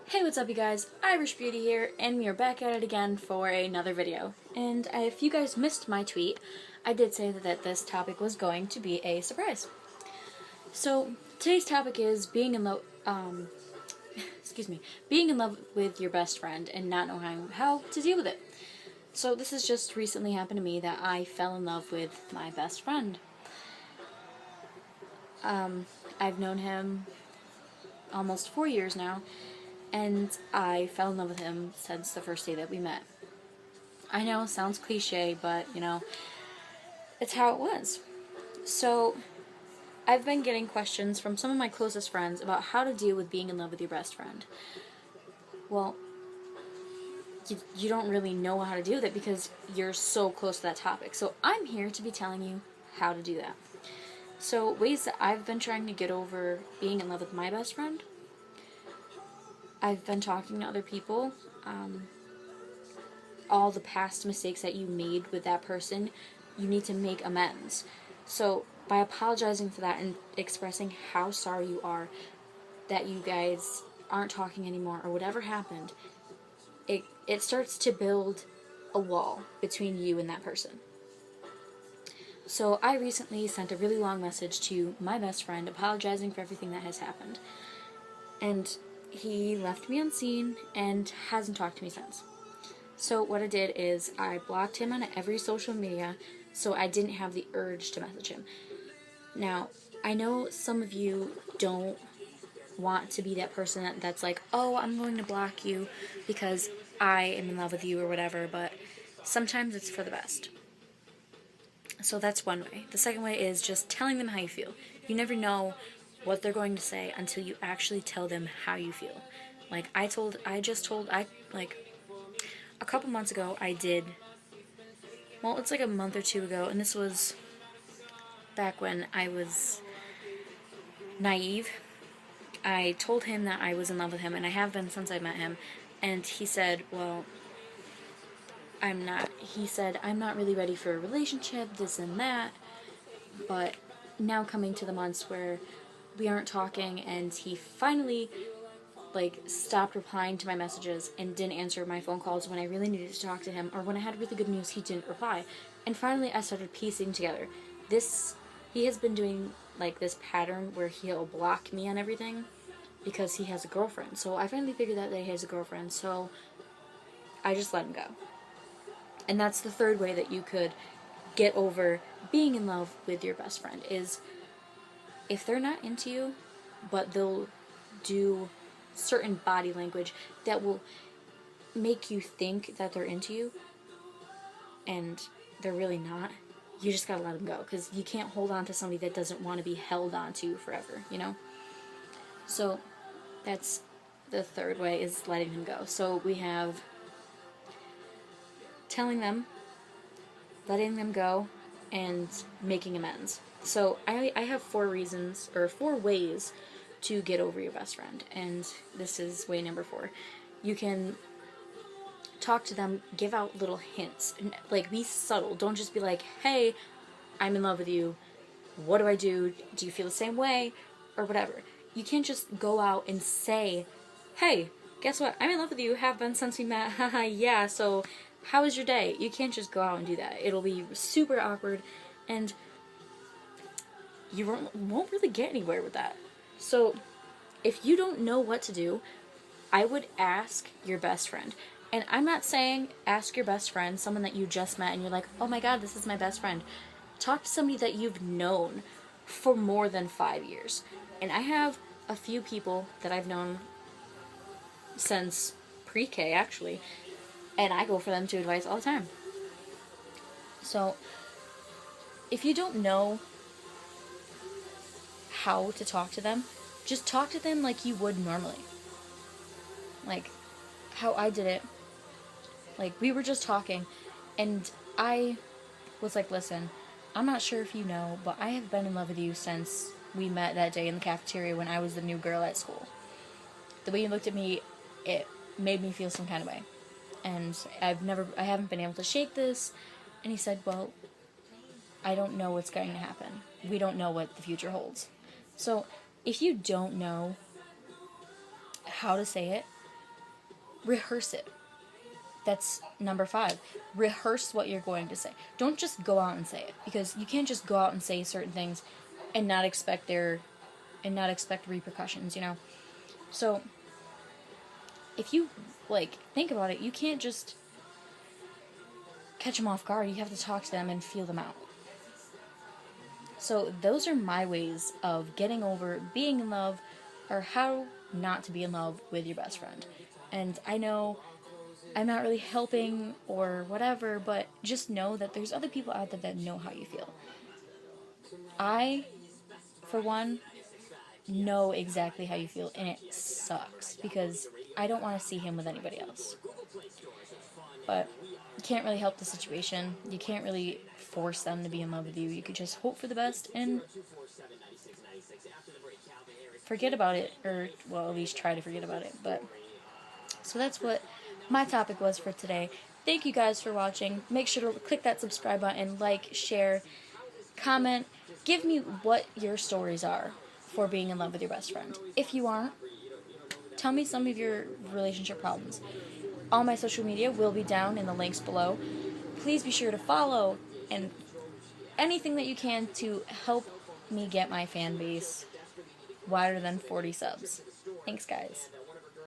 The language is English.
Hey, what's up you guys? Irish Beauty here, and we are back at it again for another video. And if you guys missed my tweet, I did say that this topic was going to be a surprise. So, today's topic is being in love, being in love with your best friend and not knowing how to deal with it. So this has just recently happened to me that I fell in love with my best friend. I've known him almost 4 years now, and I fell in love with him since the first day that we met. I know it sounds cliche, but it's how it was. So I've been getting questions from some of my closest friends about how to deal with being in love with your best friend. Well, you don't really know how to deal with it because you're so close to that topic. So I'm here to be telling you how to do that. So ways that I've been trying to get over being in love with my best friend. I've been talking to other people. All the past mistakes that you made with that person, you need to make amends. So by apologizing for that and expressing how sorry you are that you guys aren't talking anymore or whatever happened, it starts to build a wall between you and that person. So I recently sent a really long message to my best friend apologizing for everything that has happened. And he left me unseen and hasn't talked to me since. So what I did is I blocked him on every social media so I didn't have the urge to message him. Now, I know some of you don't want to be that person that's like, oh, I'm going to block you because I am in love with you or whatever, but sometimes it's for the best. So that's one way. The second way is just telling them how you feel. You never know what they're going to say until you actually tell them how you feel. Like a couple months ago it's like a month or two ago, and this was back when I was naive. I told him that I was in love with him, and I have been since I met him, and he said, well, I'm not really ready for a relationship, this and that, but now coming to the months where we aren't talking, and he finally stopped replying to my messages and didn't answer my phone calls when I really needed to talk to him, or when I had really good news he didn't reply. And finally I started piecing together he has been doing this pattern where he'll block me on everything because he has a girlfriend. So I finally figured out that he has a girlfriend, so I just let him go. And that's the third way that you could get over being in love with your best friend, is if they're not into you, but they'll do certain body language that will make you think that they're into you, and they're really not, you just gotta let them go, because you can't hold on to somebody that doesn't want to be held on to forever, So that's the third way, is letting them go. So we have telling them, letting them go, and making amends. So I have 4 ways to get over your best friend, and this is way number 4. You can talk to them, give out little hints, be subtle. Don't just be like, hey, I'm in love with you, what do I do? Do you feel the same way? Or whatever. You can't just go out and say, hey, guess what, I'm in love with you, have been since we met, haha, yeah, so how was your day? You can't just go out and do that. It'll be super awkward, and you won't really get anywhere with that. So if you don't know what to do, I would ask your best friend. And I'm not saying ask your best friend, someone that you just met and you're like, oh my god, this is my best friend. Talk to somebody that you've known for more than 5 years. And I have a few people that I've known since pre-K, actually, and I go for them to advice all the time. So if you don't know how to talk to them, just talk to them like you would normally. Like how I did it. We were just talking, and I was like, listen, I'm not sure if you know, but I have been in love with you since we met that day in the cafeteria when I was the new girl at school. The way you looked at me, it made me feel some kind of way. And I haven't been able to shake this. And he said, well, I don't know what's going to happen. We don't know what the future holds. So if you don't know how to say it, rehearse it. That's number 5. Rehearse what you're going to say. Don't just go out and say it, because you can't just go out and say certain things and not expect repercussions, you know? So, if you, like, think about it, you can't just catch them off guard. You have to talk to them and feel them out. So, those are my ways of getting over being in love, or how not to be in love with your best friend. And I know I'm not really helping or whatever, but just know that there's other people out there that know how you feel. I, for one, know exactly how you feel, and it sucks because I don't want to see him with anybody else. But you can't really help the situation. You can't really force them to be in love with you. You could just hope for the best and forget about it, or, well, at least try to forget about it. But so that's what my topic was for today. Thank you guys for watching. Make sure to click that subscribe button, like, share, comment. Give me what your stories are for being in love with your best friend. If you aren't, tell me some of your relationship problems. All my social media will be down in the links below. Please be sure to follow and anything that you can to help me get my fan base wider than 40 subs. Thanks, guys.